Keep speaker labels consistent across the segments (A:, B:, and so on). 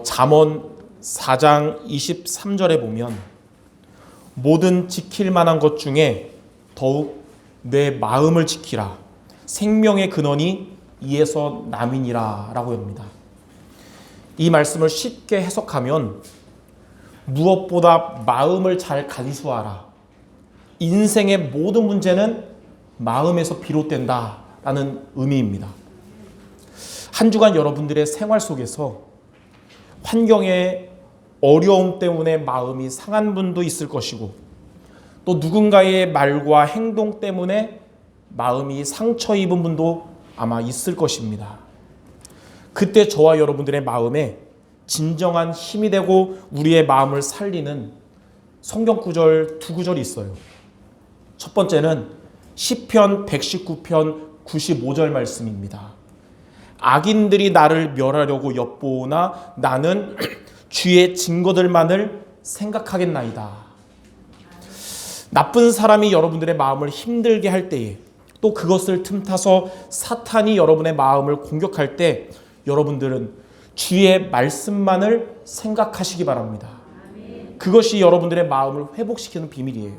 A: 잠언 4장 23절에 보면 모든 지킬 만한 것 중에 더욱 내 마음을 지키라. 생명의 근원이 이에서 남이니라 라고 합니다. 이 말씀을 쉽게 해석하면 무엇보다 마음을 잘 간수하라. 인생의 모든 문제는 마음에서 비롯된다 라는 의미입니다. 한 주간 여러분들의 생활 속에서 환경의 어려움 때문에 마음이 상한 분도 있을 것이고, 또 누군가의 말과 행동 때문에 마음이 상처 입은 분도 아마 있을 것입니다. 그때 저와 여러분들의 마음에 진정한 힘이 되고 우리의 마음을 살리는 성경 구절 두 구절이 있어요. 첫 번째는 시편 119편 95절 말씀입니다. 악인들이 나를 멸하려고 엿보오나 나는 주의 증거들만을 생각하겠나이다. 나쁜 사람이 여러분들의 마음을 힘들게 할 때에, 또 그것을 틈타서 사탄이 여러분의 마음을 공격할 때 여러분들은 주의 말씀만을 생각하시기 바랍니다. 그것이 여러분들의 마음을 회복시키는 비밀이에요.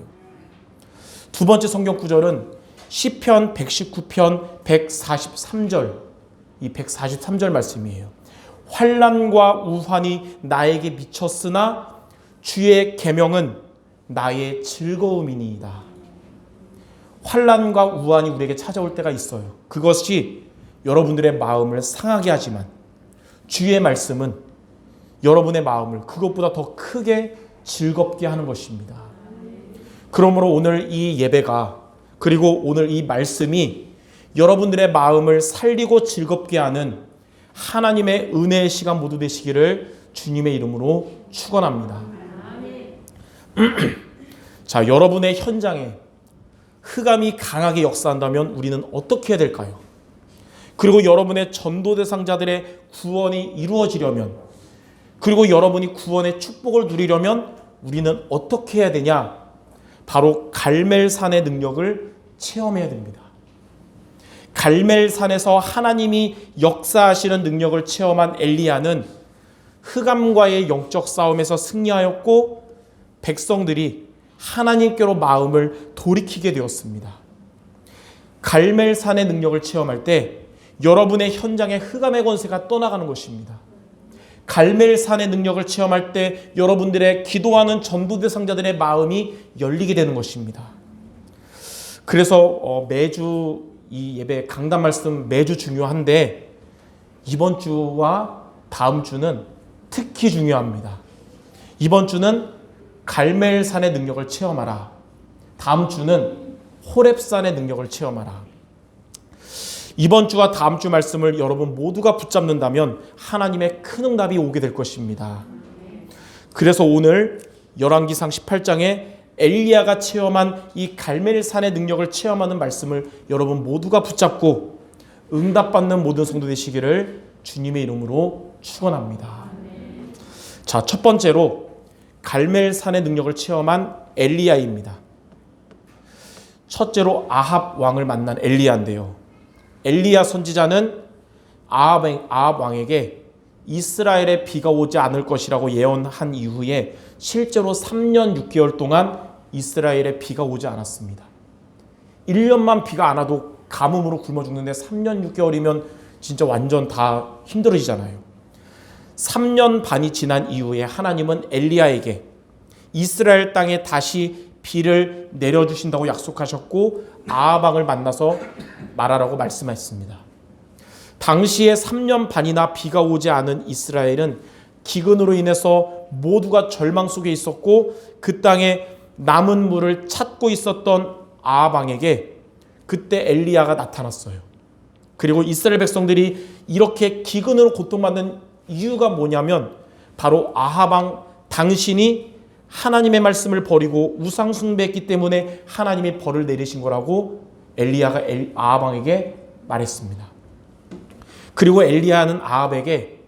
A: 두 번째 성경 구절은 시편 119편 143절, 이 143절 말씀이에요. 환난과 우환이 나에게 미쳤으나 주의 계명은 나의 즐거움이니이다. 환난과 우환이 우리에게 찾아올 때가 있어요. 그것이 여러분들의 마음을 상하게 하지만 주의 말씀은 여러분의 마음을 그것보다 더 크게 즐겁게 하는 것입니다. 그러므로 오늘 이 예배가, 그리고 오늘 이 말씀이 여러분들의 마음을 살리고 즐겁게 하는 하나님의 은혜의 시간 모두 되시기를 주님의 이름으로 축원합니다. 자, 여러분의 현장에 흑암이 강하게 역사한다면 우리는 어떻게 해야 될까요? 그리고 여러분의 전도 대상자들의 구원이 이루어지려면, 그리고 여러분이 구원의 축복을 누리려면 우리는 어떻게 해야 되냐? 바로 갈멜산의 능력을 체험해야 됩니다. 갈멜산에서 하나님이 역사하시는 능력을 체험한 엘리야는 흑암과의 영적 싸움에서 승리하였고 백성들이 하나님께로 마음을 돌이키게 되었습니다. 갈멜산의 능력을 체험할 때 여러분의 현장에 흑암의 권세가 떠나가는 것입니다. 갈멜산의 능력을 체험할 때 여러분들의 기도하는 전도 대상자들의 마음이 열리게 되는 것입니다. 그래서 매주 이 예배 강단 말씀 매주 중요한데 이번 주와 다음 주는 특히 중요합니다. 이번 주는 갈멜산의 능력을 체험하라. 다음 주는 호렙산의 능력을 체험하라. 이번 주와 다음 주 말씀을 여러분 모두가 붙잡는다면 하나님의 큰 응답이 오게 될 것입니다. 그래서 오늘 열왕기상 18장에 엘리야가 체험한 이 갈멜산의 능력을 체험하는 말씀을 여러분 모두가 붙잡고 응답받는 모든 성도 되시기를 주님의 이름으로 축원합니다. 자, 첫 번째로 갈멜산의 능력을 체험한 엘리야입니다. 첫째로 아합 왕을 만난 엘리야인데요. 엘리야 선지자는 아합 왕에게 이스라엘에 비가 오지 않을 것이라고 예언한 이후에 실제로 3년 6개월 동안 이스라엘에 비가 오지 않았습니다. 1년만 비가 안 와도 가뭄으로 굶어 죽는데 3년 6개월이면 진짜 완전 다 힘들어지잖아요. 3년 반이 지난 이후에 하나님은 엘리야에게 이스라엘 땅에 다시 비를 내려주신다고 약속하셨고 아합 왕을 만나서 말하라고 말씀하셨습니다. 당시에 3년 반이나 비가 오지 않은 이스라엘은 기근으로 인해서 모두가 절망 속에 있었고 그 땅에 남은 물을 찾고 있었던 아합 왕에게 그때 엘리야가 나타났어요. 그리고 이스라엘 백성들이 이렇게 기근으로 고통받는 이유가 뭐냐면 바로 아합 왕 당신이 하나님의 말씀을 버리고 우상 숭배했기 때문에 하나님이 벌을 내리신 거라고 엘리야가 아합 왕에게 말했습니다. 그리고 엘리야는 아합에게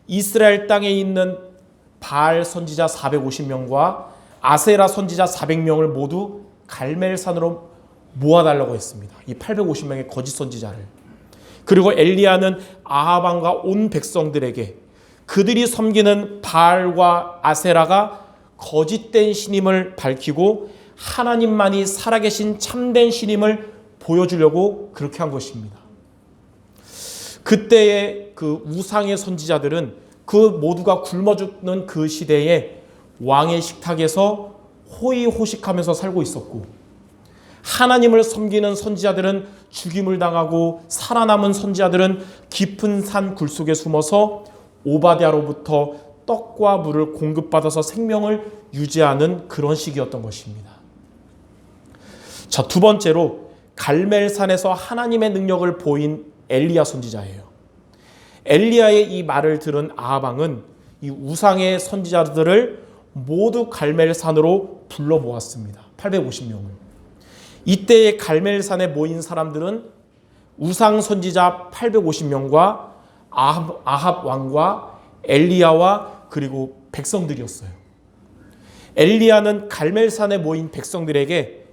A: 이스라엘 땅에 있는 바알 선지자 450명과 아세라 선지자 400명을 모두 갈멜산으로 모아달라고 했습니다. 이 850명의 거짓 선지자를. 그리고 엘리야는 아합 왕과 온 백성들에게 그들이 섬기는 바알과 아세라가 거짓된 신임을 밝히고 하나님만이 살아계신 참된 신임을 보여주려고 그렇게 한 것입니다. 그때의 그 우상의 선지자들은 그 모두가 굶어 죽는 그 시대에 왕의 식탁에서 호의호식하면서 살고 있었고, 하나님을 섬기는 선지자들은 죽임을 당하고 살아남은 선지자들은 깊은 산 굴속에 숨어서 오바댜로부터 떡과 물을 공급받아서 생명을 유지하는 그런 시기였던 것입니다. 자, 두 번째로 갈멜산에서 하나님의 능력을 보인 엘리야 선지자예요. 엘리야의 이 말을 들은 아합 왕은 이 우상의 선지자들을 모두 갈멜산으로 불러 모았습니다. 850명을. 이때의 갈멜산에 모인 사람들은 우상 선지자 850명과 아합 왕과 엘리야와 그리고 백성들이었어요. 엘리야는 갈멜산에 모인 백성들에게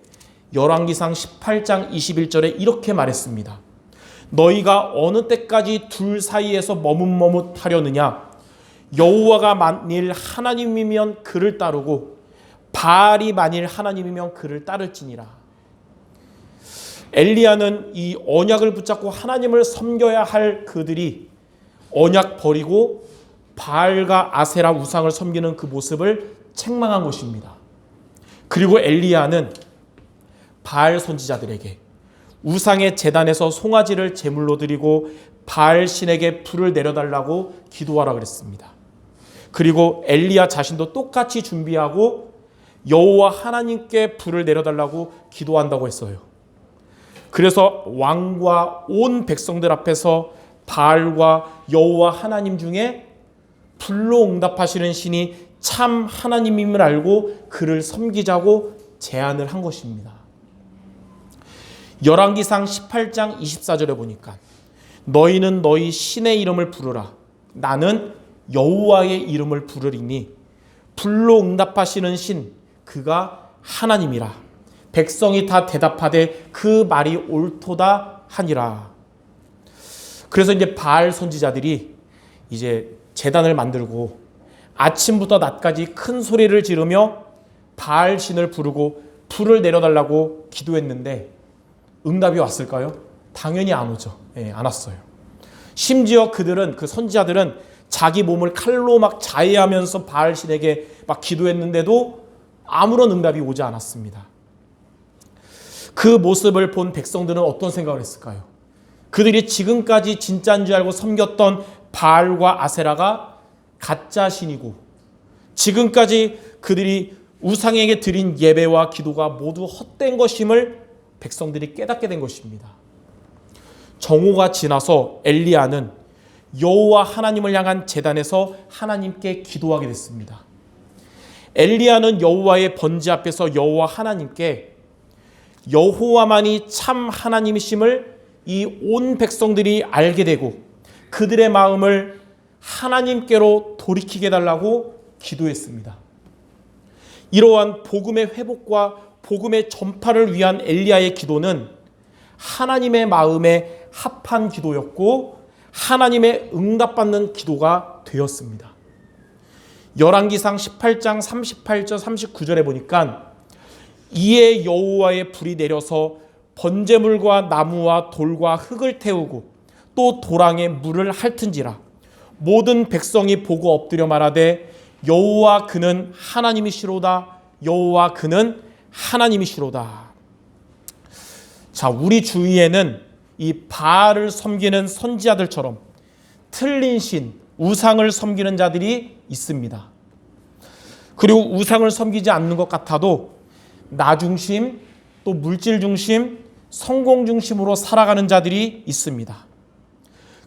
A: 열왕기상 18장 21절에 이렇게 말했습니다. 너희가 어느 때까지 둘 사이에서 머뭇머뭇하려느냐? 여호와가 만일 하나님이면 그를 따르고 바알이 만일 하나님이면 그를 따를지니라. 엘리야는 이 언약을 붙잡고 하나님을 섬겨야 할 그들이 언약 버리고 바알과 아세라 우상을 섬기는 그 모습을 책망한 것입니다. 그리고 엘리야는 바알 선지자들에게 우상의 제단에서 송아지를 제물로 드리고 바알 신에게 불을 내려달라고 기도하라 그랬습니다. 그리고 엘리야 자신도 똑같이 준비하고 여호와 하나님께 불을 내려달라고 기도한다고 했어요. 그래서 왕과 온 백성들 앞에서 바알과 여호와 하나님 중에 불로 응답하시는 신이 참 하나님임을 알고 그를 섬기자고 제안을 한 것입니다. 열왕기상 18장 24절에 보니까 너희는 너희 신의 이름을 부르라. 나는 여호와의 이름을 부르리니 불로 응답하시는 신 그가 하나님이라. 백성이 다 대답하되 그 말이 옳도다 하니라. 그래서 이제 바알 선지자들이 이제 제단을 만들고 아침부터 낮까지 큰 소리를 지르며 바알 신을 부르고 불을 내려달라고 기도했는데 응답이 왔을까요? 당연히 안 오죠. 안 왔어요. 심지어 그들은 그 선지자들은 자기 몸을 칼로 막 자해하면서 바알 신에게 막 기도했는데도 아무런 응답이 오지 않았습니다. 그 모습을 본 백성들은 어떤 생각을 했을까요? 그들이 지금까지 진짜인 줄 알고 섬겼던 바알과 아세라가 가짜 신이고 지금까지 그들이 우상에게 드린 예배와 기도가 모두 헛된 것임을 백성들이 깨닫게 된 것입니다. 정오가 지나서 엘리야는 여호와 하나님을 향한 제단에서 하나님께 기도하게 됐습니다. 엘리야는 여호와의 번제 앞에서 여호와 하나님께 여호와만이 참 하나님이심을 이 온 백성들이 알게 되고 그들의 마음을 하나님께로 돌이키게 해달라고 기도했습니다. 이러한 복음의 회복과 복음의 전파를 위한 엘리야의 기도는 하나님의 마음에 합한 기도였고 하나님의 응답받는 기도가 되었습니다. 열왕기상 18장 38절 39절에 보니까 이에 여호와의 불이 내려서 번제물과 나무와 돌과 흙을 태우고 또 도랑에 물을 핥은지라 모든 백성이 보고 엎드려 말하되 여호와 그는 하나님이시로다. 여호와 그는 하나님이시로다. 자, 우리 주위에는 이 바알을 섬기는 선지자들처럼 틀린 신, 우상을 섬기는 자들이 있습니다. 그리고 우상을 섬기지 않는 것 같아도 나 중심, 또 물질 중심, 성공 중심으로 살아가는 자들이 있습니다.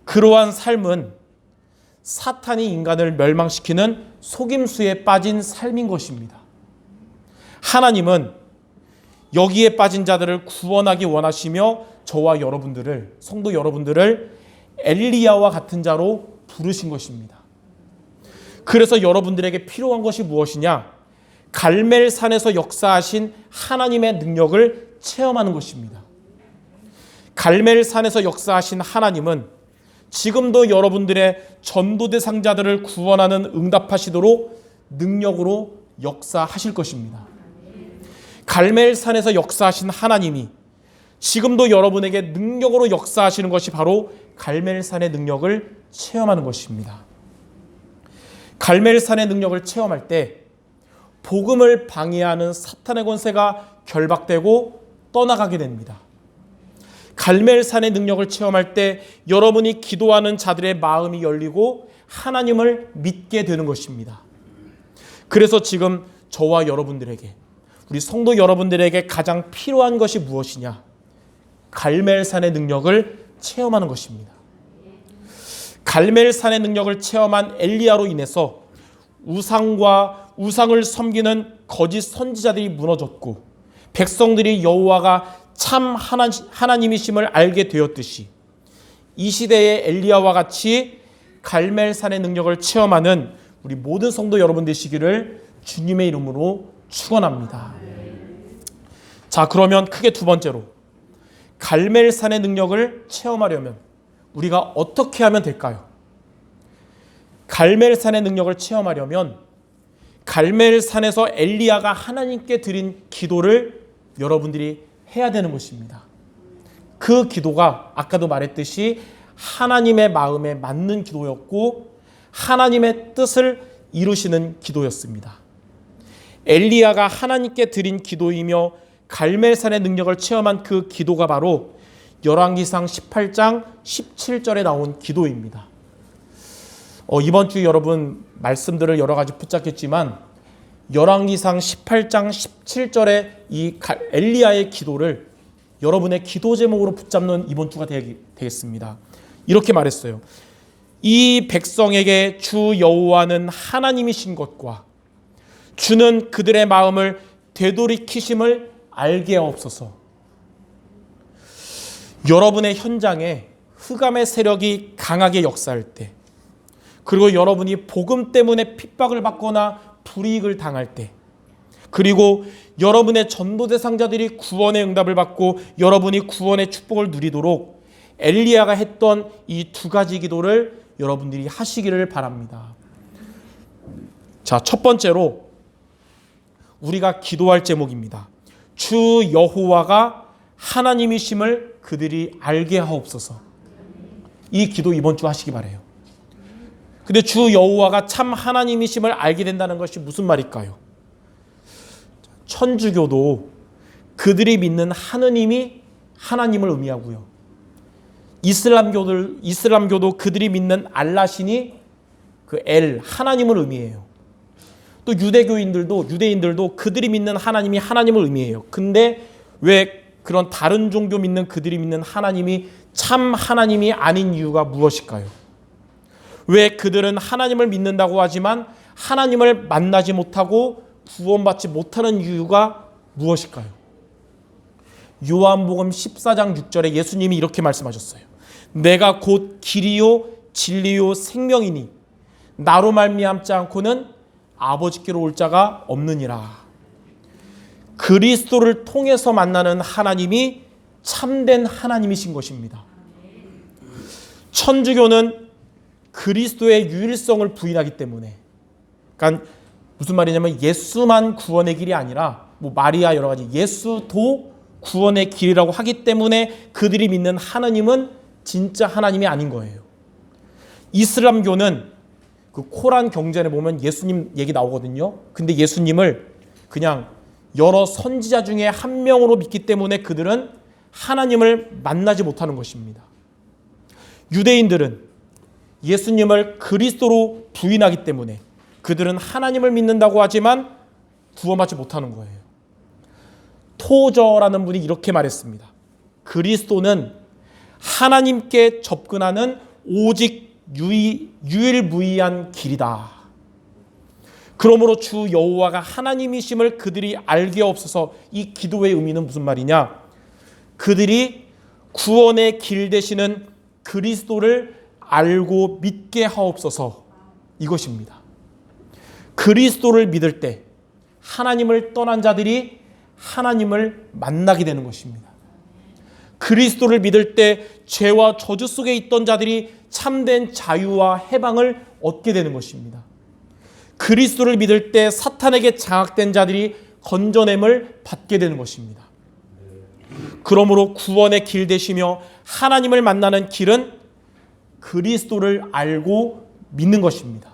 A: 그러한 삶은 사탄이 인간을 멸망시키는 속임수에 빠진 삶인 것입니다. 하나님은 여기에 빠진 자들을 구원하기 원하시며 저와 여러분들을, 성도 여러분들을 엘리야와 같은 자로 부르신 것입니다. 그래서 여러분들에게 필요한 것이 무엇이냐? 갈멜산에서 역사하신 하나님의 능력을 체험하는 것입니다. 갈멜산에서 역사하신 하나님은 지금도 여러분들의 전도 대상자들을 구원하는 응답하시도록 능력으로 역사하실 것입니다. 갈멜산에서 역사하신 하나님이 지금도 여러분에게 능력으로 역사하시는 것이 바로 갈멜산의 능력을 체험하는 것입니다. 갈멜산의 능력을 체험할 때 복음을 방해하는 사탄의 권세가 결박되고 떠나가게 됩니다. 갈멜산의 능력을 체험할 때 여러분이 기도하는 자들의 마음이 열리고 하나님을 믿게 되는 것입니다. 그래서 지금 저와 여러분들에게, 우리 성도 여러분들에게 가장 필요한 것이 무엇이냐? 갈멜산의 능력을 체험하는 것입니다. 갈멜산의 능력을 체험한 엘리야로 인해서 우상을 섬기는 거짓 선지자들이 무너졌고 백성들이 여호와가 참 하나님이심을 알게 되었듯이 이 시대의 엘리야와 같이 갈멜산의 능력을 체험하는 우리 모든 성도 여러분 되시기를 주님의 이름으로 축원합니다. 자, 그러면 크게 두 번째로 갈멜산의 능력을 체험하려면 우리가 어떻게 하면 될까요? 갈멜산의 능력을 체험하려면 갈멜산에서 엘리야가 하나님께 드린 기도를 여러분들이 해야 되는 것입니다. 그 기도가 아까도 말했듯이 하나님의 마음에 맞는 기도였고 하나님의 뜻을 이루시는 기도였습니다. 엘리야가 하나님께 드린 기도이며 갈멜산의 능력을 체험한 그 기도가 바로 열왕기상 18장 17절에 나온 기도입니다. 이번 주 여러분 말씀들을 여러 가지 붙잡겠지만 열왕기상 18장 17절의 이 엘리야의 기도를 여러분의 기도 제목으로 붙잡는 이번 주가 되겠습니다. 이렇게 말했어요. 이 백성에게 주 여호와는 하나님이신 것과 주는 그들의 마음을 되돌이키심을 알게 하옵소서. 여러분의 현장에 흑암의 세력이 강하게 역사할 때, 그리고 여러분이 복음 때문에 핍박을 받거나 불이익을 당할 때, 그리고 여러분의 전도 대상자들이 구원의 응답을 받고 여러분이 구원의 축복을 누리도록 엘리야가 했던 이 두 가지 기도를 여러분들이 하시기를 바랍니다. 자, 첫 번째로 우리가 기도할 제목입니다. 주 여호와가 하나님이심을 그들이 알게 하옵소서. 이 기도 이번 주 하시기 바라요. 근데 주 여호와가 참 하나님이심을 알게 된다는 것이 무슨 말일까요? 천주교도 그들이 믿는 하느님이 하나님을 의미하고요. 이슬람교도 그들이 믿는 알라신이 그 하나님을 의미해요. 또 유대인들도 그들이 믿는 하나님이 하나님을 의미해요. 근데 왜 그런 다른 종교 믿는 그들이 믿는 하나님이 참 하나님이 아닌 이유가 무엇일까요? 왜 그들은 하나님을 믿는다고 하지만 하나님을 만나지 못하고 구원받지 못하는 이유가 무엇일까요? 요한복음 14장 6절에 예수님이 이렇게 말씀하셨어요. 내가 곧 길이요 진리요 생명이니 나로 말미암지 않고는 아버지께로 올 자가 없느니라. 그리스도를 통해서 만나는 하나님이 참된 하나님이신 것입니다. 천주교는 그리스도의 유일성을 부인하기 때문에, 그러니까 무슨 말이냐면 예수만 구원의 길이 아니라 마리아 여러 가지 예수도 구원의 길이라고 하기 때문에 그들이 믿는 하나님은 진짜 하나님이 아닌 거예요. 이슬람교는 그 코란 경전에 보면 예수님 얘기 나오거든요. 근데 예수님을 그냥 여러 선지자 중에 한 명으로 믿기 때문에 그들은 하나님을 만나지 못하는 것입니다. 유대인들은 예수님을 그리스도로 부인하기 때문에 그들은 하나님을 믿는다고 하지만 구원받지 못하는 거예요. 토저라는 분이 이렇게 말했습니다. 그리스도는 하나님께 접근하는 오직 유일무이한 길이다. 그러므로 주 여호와가 하나님이심을 그들이 알게 없어서, 이 기도의 의미는 무슨 말이냐? 그들이 구원의 길 되시는 그리스도를 알고 믿게 하옵소서, 이것입니다. 그리스도를 믿을 때 하나님을 떠난 자들이 하나님을 만나게 되는 것입니다. 그리스도를 믿을 때 죄와 저주 속에 있던 자들이 참된 자유와 해방을 얻게 되는 것입니다. 그리스도를 믿을 때 사탄에게 장악된 자들이 건져냄을 받게 되는 것입니다. 그러므로 구원의 길 되시며 하나님을 만나는 길은 그리스도를 알고 믿는 것입니다.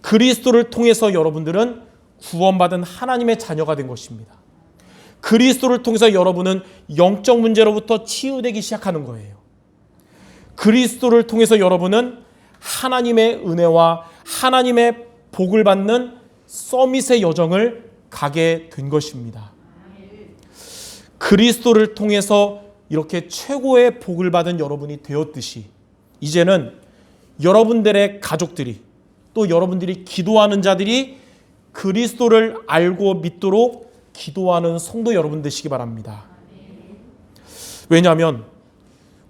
A: 그리스도를 통해서 여러분들은 구원받은 하나님의 자녀가 된 것입니다. 그리스도를 통해서 여러분은 영적 문제로부터 치유되기 시작하는 거예요. 그리스도를 통해서 여러분은 하나님의 은혜와 하나님의 복을 받는 서밋의 여정을 가게 된 것입니다. 그리스도를 통해서 이렇게 최고의 복을 받은 여러분이 되었듯이 이제는 여러분들의 가족들이 또 여러분들이 기도하는 자들이 그리스도를 알고 믿도록 기도하는 성도 여러분 되시기 바랍니다. 왜냐하면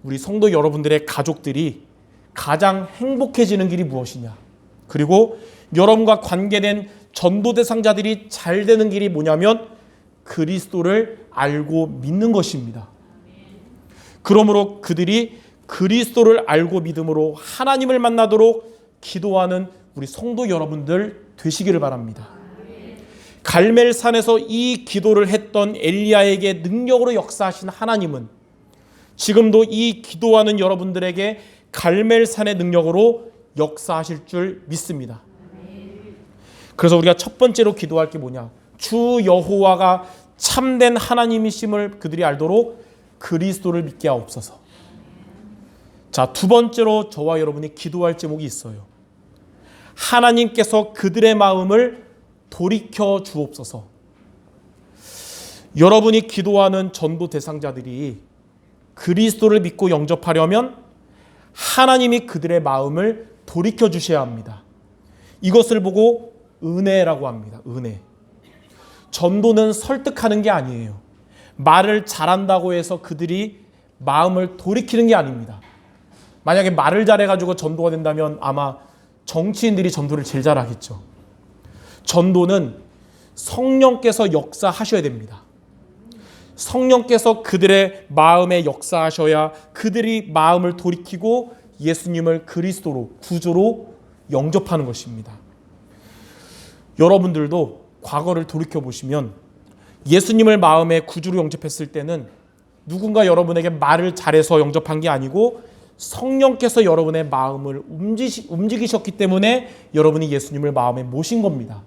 A: 우리 성도 여러분들의 가족들이 가장 행복해지는 길이 무엇이냐, 그리고 여러분과 관계된 전도 대상자들이 잘 되는 길이 뭐냐면 그리스도를 알고 믿는 것입니다. 그러므로 그들이 그리스도를 알고 믿음으로 하나님을 만나도록 기도하는 우리 성도 여러분들 되시기를 바랍니다. 갈멜산에서 이 기도를 했던 엘리야에게 능력으로 역사하신 하나님은 지금도 이 기도하는 여러분들에게 갈멜산의 능력으로 역사하실 줄 믿습니다. 그래서 우리가 첫 번째로 기도할 게 뭐냐? 주 여호와가 참된 하나님이심을 그들이 알도록 그리스도를 믿게 하옵소서. 자, 두 번째로 저와 여러분이 기도할 제목이 있어요. 하나님께서 그들의 마음을 돌이켜 주옵소서. 여러분이 기도하는 전도 대상자들이 그리스도를 믿고 영접하려면 하나님이 그들의 마음을 돌이켜 주셔야 합니다. 이것을 보고 은혜라고 합니다. 은혜. 전도는 설득하는 게 아니에요. 말을 잘한다고 해서 그들이 마음을 돌이키는 게 아닙니다. 만약에 말을 잘해가지고 전도가 된다면 아마 정치인들이 전도를 제일 잘하겠죠. 전도는 성령께서 역사하셔야 됩니다. 성령께서 그들의 마음에 역사하셔야 그들이 마음을 돌이키고 예수님을 그리스도로, 구주로 영접하는 것입니다. 여러분들도 과거를 돌이켜보시면 예수님을 마음에 구주로 영접했을 때는 누군가 여러분에게 말을 잘해서 영접한 게 아니고 성령께서 여러분의 마음을 움직이셨기 때문에 여러분이 예수님을 마음에 모신 겁니다.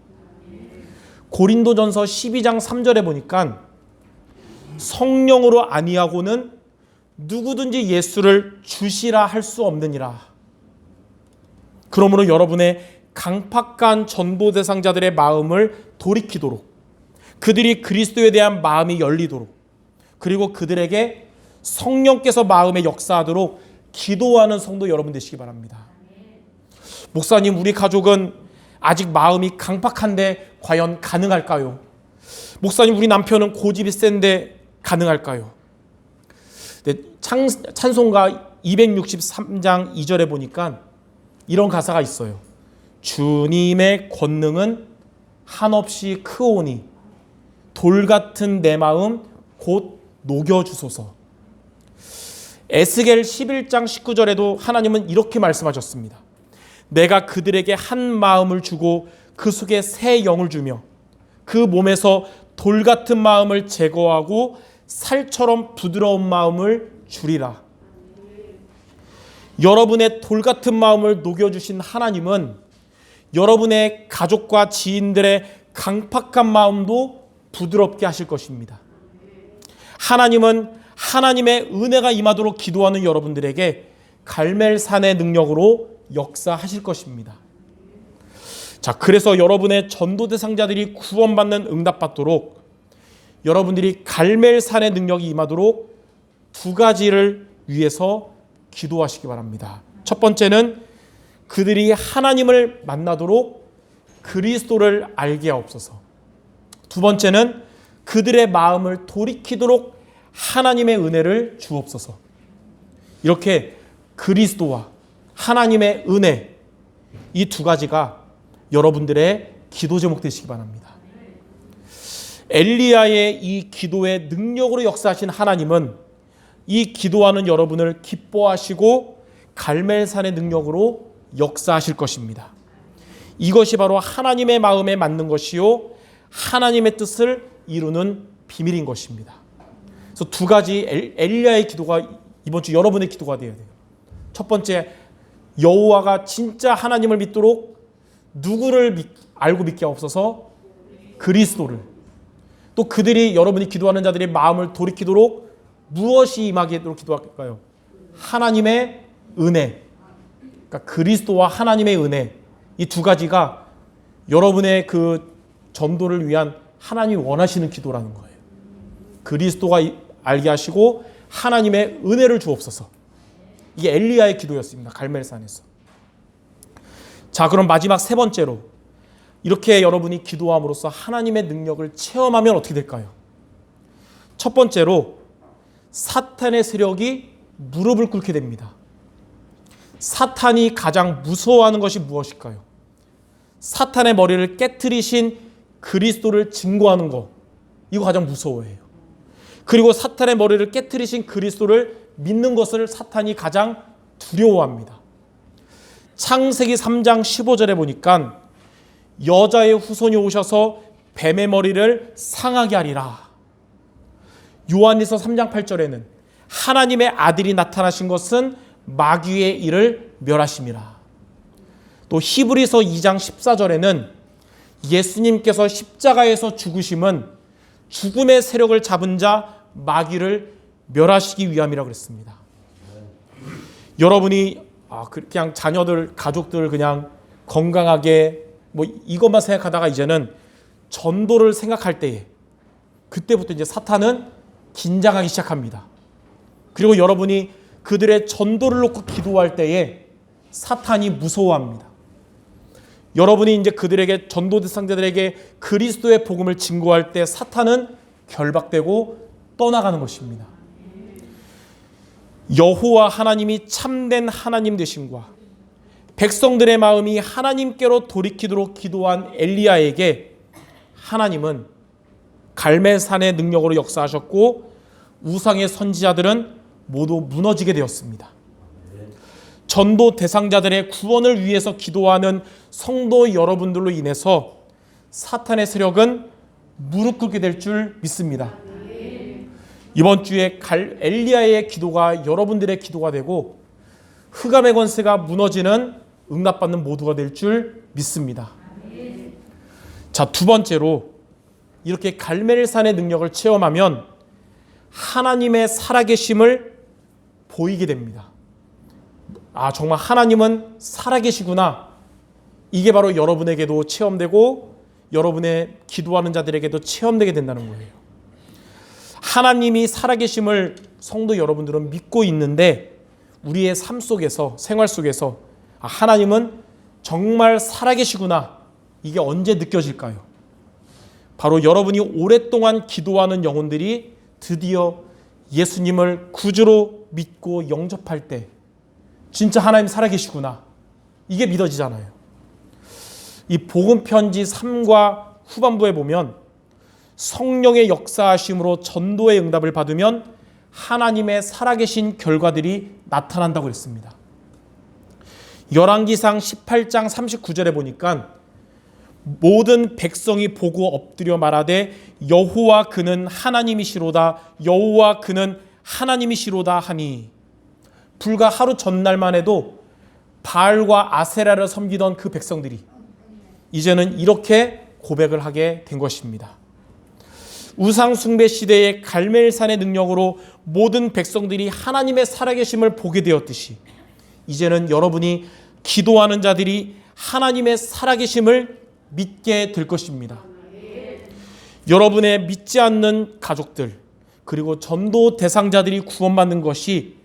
A: 고린도전서 12장 3절에 보니까 성령으로 아니하고는 누구든지 예수를 주시라 할 수 없느니라. 그러므로 여러분의 강팍한 전도 대상자들의 마음을 돌이키도록, 그들이 그리스도에 대한 마음이 열리도록, 그리고 그들에게 성령께서 마음에 역사하도록 기도하는 성도 여러분 되시기 바랍니다. 목사님, 우리 가족은 아직 마음이 강팍한데 과연 가능할까요? 목사님, 우리 남편은 고집이 센데 가능할까요? 찬송가 263장 2절에 보니까 이런 가사가 있어요. 주님의 권능은 한없이 크오니 돌 같은 내 마음 곧 녹여주소서. 에스겔 11장 19절에도 하나님은 이렇게 말씀하셨습니다. 내가 그들에게 한 마음을 주고 그 속에 새 영을 주며 그 몸에서 돌 같은 마음을 제거하고 살처럼 부드러운 마음을 주리라. 여러분의 돌 같은 마음을 녹여주신 하나님은 여러분의 가족과 지인들의 강팍한 마음도 부드럽게 하실 것입니다. 하나님은 하나님의 은혜가 임하도록 기도하는 여러분들에게 갈멜산의 능력으로 역사하실 것입니다. 자, 그래서 여러분의 전도 대상자들이 구원받는 응답받도록 여러분들이 갈멜산의 능력이 임하도록 두 가지를 위해서 기도하시기 바랍니다. 첫 번째는 그들이 하나님을 만나도록 그리스도를 알게 하옵소서. 두 번째는 그들의 마음을 돌이키도록 하나님의 은혜를 주옵소서. 이렇게 그리스도와 하나님의 은혜, 이 두 가지가 여러분들의 기도 제목 되시기 바랍니다. 엘리야의 이 기도의 능력으로 역사하신 하나님은 이 기도하는 여러분을 기뻐하시고 갈멜산의 능력으로 역사하실 것입니다. 이것이 바로 하나님의 마음에 맞는 것이요 하나님의 뜻을 이루는 비밀인 것입니다. 그래서 두 가지 엘리야의 기도가 이번 주 여러분의 기도가 되어야 돼요. 첫 번째, 여호와가 진짜 하나님을 믿도록 누구를 알고 믿게 하옵소서? 그리스도를. 또 그들이 여러분이 기도하는 자들의 마음을 돌이키도록 무엇이 임하게 하도록 기도할까요? 하나님의 은혜. 그러니까 그리스도와 하나님의 은혜. 이 두 가지가 여러분의 그 전도를 위한 하나님이 원하시는 기도라는 거예요. 그리스도가 알게 하시고 하나님의 은혜를 주옵소서. 이게 엘리야의 기도였습니다. 갈멜산에서. 자, 그럼 마지막 세 번째로 이렇게 여러분이 기도함으로써 하나님의 능력을 체험하면 어떻게 될까요? 첫 번째로 사탄의 세력이 무릎을 꿇게 됩니다. 사탄이 가장 무서워하는 것이 무엇일까요? 사탄의 머리를 깨트리신 그리스도를 증거하는 것, 이거 가장 무서워해요. 그리고 사탄의 머리를 깨트리신 그리스도를 믿는 것을 사탄이 가장 두려워합니다. 창세기 3장 15절에 보니까 여자의 후손이 오셔서 뱀의 머리를 상하게 하리라. 요한일서 3장 8절에는 하나님의 아들이 나타나신 것은 마귀의 일을 멸하심이라. 또 히브리서 2장 14절에는 예수님께서 십자가에서 죽으심은 죽음의 세력을 잡은 자 마귀를 멸하시기 위함이라고 그랬습니다. 여러분이 그냥 자녀들, 가족들 그냥 건강하게 뭐 이것만 생각하다가 이제는 전도를 생각할 때에 그때부터 이제 사탄은 긴장하기 시작합니다. 그리고 여러분이 그들의 전도를 놓고 기도할 때에 사탄이 무서워합니다. 여러분이 이제 그들에게 전도 대상자들에게 그리스도의 복음을 증거할 때 사탄은 결박되고 떠나가는 것입니다. 여호와 하나님이 참된 하나님 되심과 백성들의 마음이 하나님께로 돌이키도록 기도한 엘리야에게 하나님은 갈멜산의 능력으로 역사하셨고 우상의 선지자들은 모두 무너지게 되었습니다. 전도 대상자들의 구원을 위해서 기도하는 성도 여러분들로 인해서 사탄의 세력은 무릎 꿇게 될 줄 믿습니다. 이번 주에 엘리야의 기도가 여러분들의 기도가 되고 흑암의 권세가 무너지는 응답받는 모두가 될 줄 믿습니다. 자, 두 번째로 이렇게 갈멜산의 능력을 체험하면 하나님의 살아계심을 보이게 됩니다. 정말 하나님은 살아계시구나. 이게 바로 여러분에게도 체험되고 여러분의 기도하는 자들에게도 체험되게 된다는 거예요. 하나님이 살아계심을 성도 여러분들은 믿고 있는데 우리의 삶 속에서, 생활 속에서 하나님은 정말 살아계시구나. 이게 언제 느껴질까요? 바로 여러분이 오랫동안 기도하는 영혼들이 드디어 예수님을 구주로 믿고 영접할 때 진짜 하나님 살아계시구나. 이게 믿어지잖아요. 이 복음편지 3과 후반부에 보면 성령의 역사하심으로 전도의 응답을 받으면 하나님의 살아계신 결과들이 나타난다고 했습니다. 열왕기상 18장 39절에 보니까 모든 백성이 보고 엎드려 말하되 여호와 그는 하나님이시로다 여호와 그는 하나님이시로다 하니 불과 하루 전날만 해도 바알과 아세라를 섬기던 그 백성들이 이제는 이렇게 고백을 하게 된 것입니다. 우상 숭배 시대의 갈멜산의 능력으로 모든 백성들이 하나님의 살아계심을 보게 되었듯이 이제는 여러분이 기도하는 자들이 하나님의 살아계심을 믿게 될 것입니다. 여러분의 믿지 않는 가족들 그리고 전도 대상자들이 구원받는 것이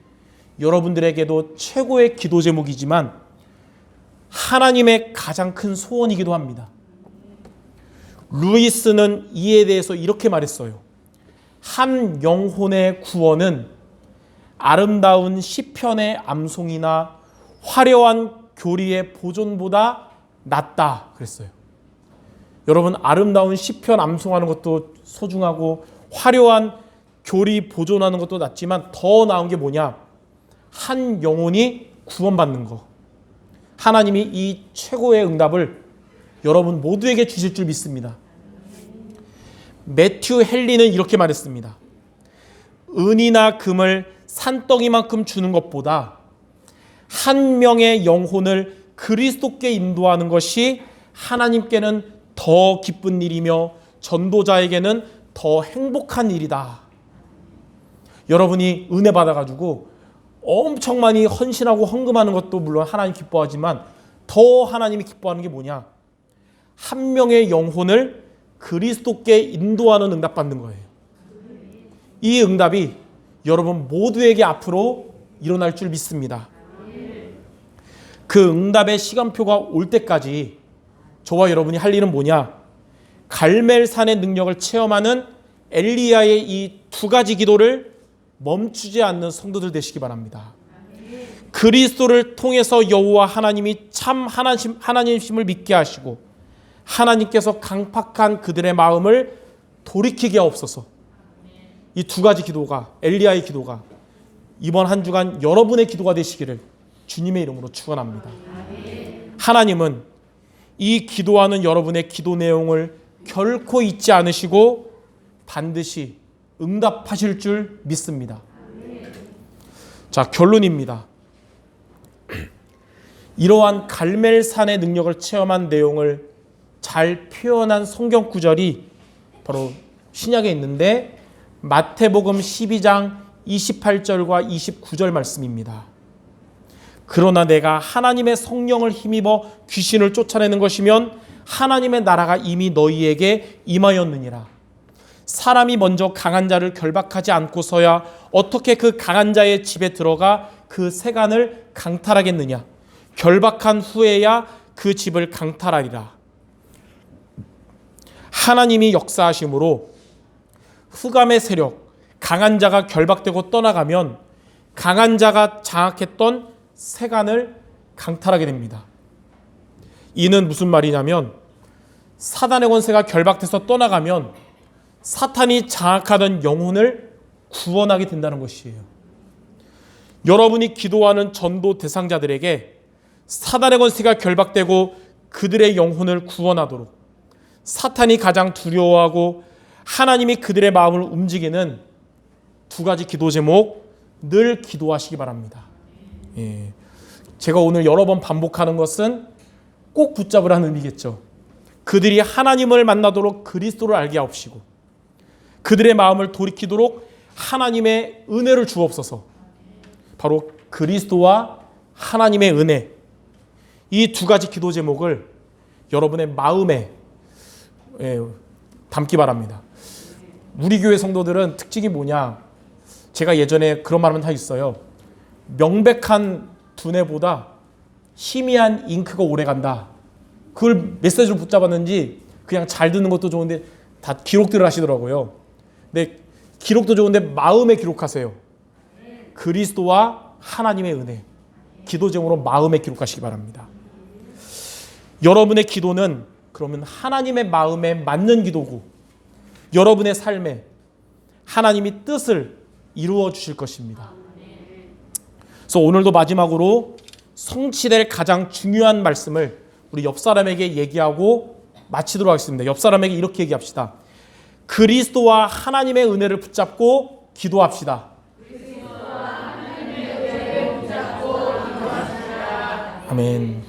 A: 여러분들에게도 최고의 기도 제목이지만 하나님의 가장 큰 소원이기도 합니다. 루이스는 이에 대해서 이렇게 말했어요. 한 영혼의 구원은 아름다운 시편의 암송이나 화려한 교리의 보존보다 낫다 그랬어요. 여러분, 아름다운 시편 암송하는 것도 소중하고 화려한 교리 보존하는 것도 낫지만 더 나은 게 뭐냐? 한 영혼이 구원받는 거. 하나님이 이 최고의 응답을 여러분 모두에게 주실 줄 믿습니다. 매튜 헨리는 이렇게 말했습니다. 은이나 금을 산더미만큼 주는 것보다 한 명의 영혼을 그리스도께 인도하는 것이 하나님께는 더 기쁜 일이며 전도자에게는 더 행복한 일이다. 여러분이 은혜 받아가지고 엄청 많이 헌신하고 헌금하는 것도 물론 하나님 기뻐하지만 더 하나님이 기뻐하는 게 뭐냐? 한 명의 영혼을 그리스도께 인도하는 응답 받는 거예요. 이 응답이 여러분 모두에게 앞으로 일어날 줄 믿습니다. 그 응답의 시간표가 올 때까지 저와 여러분이 할 일은 뭐냐? 갈멜산의 능력을 체험하는 엘리야의 이 두 가지 기도를 멈추지 않는 성도들 되시기 바랍니다. 그리스도를 통해서 여호와 하나님이 참 하나님심을 믿게 하시고 하나님께서 강팍한 그들의 마음을 돌이키게 하옵소서. 이 두 가지 기도가, 엘리야의 기도가 이번 한 주간 여러분의 기도가 되시기를 주님의 이름으로 축원합니다. 하나님은 이 기도하는 여러분의 기도 내용을 결코 잊지 않으시고 반드시 응답하실 줄 믿습니다. 자, 결론입니다. 이러한 갈멜산의 능력을 체험한 내용을 잘 표현한 성경 구절이 바로 신약에 있는데 마태복음 12장 28절과 29절 말씀입니다. 그러나 내가 하나님의 성령을 힘입어 귀신을 쫓아내는 것이면 하나님의 나라가 이미 너희에게 임하였느니라. 사람이 먼저 강한 자를 결박하지 않고서야 어떻게 그 강한 자의 집에 들어가 그 세간을 강탈하겠느냐. 결박한 후에야 그 집을 강탈하리라. 하나님이 역사하심으로 흑암의 세력, 강한 자가 결박되고 떠나가면 강한 자가 장악했던 세간을 강탈하게 됩니다. 이는 무슨 말이냐면 사단의 권세가 결박돼서 떠나가면 사탄이 장악하던 영혼을 구원하게 된다는 것이에요. 여러분이 기도하는 전도 대상자들에게 사단의 권세가 결박되고 그들의 영혼을 구원하도록 사탄이 가장 두려워하고 하나님이 그들의 마음을 움직이는 두 가지 기도 제목 늘 기도하시기 바랍니다. 예. 제가 오늘 여러 번 반복하는 것은 꼭 붙잡으라는 의미겠죠. 그들이 하나님을 만나도록 그리스도를 알게 하옵시고 그들의 마음을 돌이키도록 하나님의 은혜를 주옵소서. 바로 그리스도와 하나님의 은혜, 이 두 가지 기도 제목을 여러분의 마음에 담기 바랍니다. 우리 교회 성도들은 특징이 뭐냐? 제가 예전에 그런 말은 다 있어요. 명백한 두뇌보다 희미한 잉크가 오래간다. 그걸 메시지로 붙잡았는지 그냥 잘 듣는 것도 좋은데 다 기록들을 하시더라고요. 근데 기록도 좋은데 마음에 기록하세요. 그리스도와 하나님의 은혜, 기도 제목으로 마음에 기록하시기 바랍니다. 여러분의 기도는 그러면 하나님의 마음에 맞는 기도고 여러분의 삶에 하나님이 뜻을 이루어 주실 것입니다. 그래서 오늘도 마지막으로 성취될 가장 중요한 말씀을 우리 옆 사람에게 얘기하고 마치도록 하겠습니다. 옆 사람에게 이렇게 얘기합시다. 그리스도와 하나님의 은혜를 붙잡고 기도합시다. 아멘.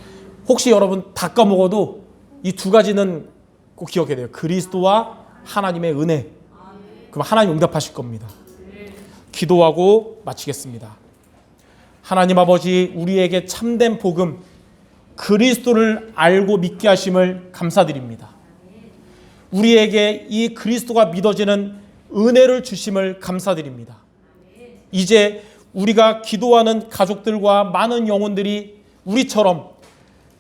A: 혹시 여러분 다 까먹어도 이 두 가지는 꼭 기억해야 돼요. 그리스도와 하나님의 은혜. 그럼 하나님 응답하실 겁니다. 기도하고 마치겠습니다. 하나님 아버지, 우리에게 참된 복음 그리스도를 알고 믿게 하심을 감사드립니다. 우리에게 이 그리스도가 믿어지는 은혜를 주심을 감사드립니다. 이제 우리가 기도하는 가족들과 많은 영혼들이 우리처럼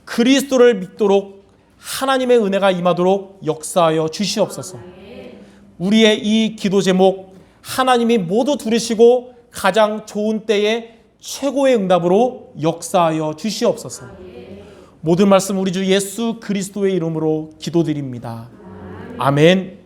A: 그리스도를 믿도록 하나님의 은혜가 임하도록 역사하여 주시옵소서. 우리의 이 기도 제목 하나님이 모두 들으시고 가장 좋은 때에 최고의 응답으로 역사하여 주시옵소서. 모든 말씀 우리 주 예수 그리스도의 이름으로 기도드립니다. 아멘.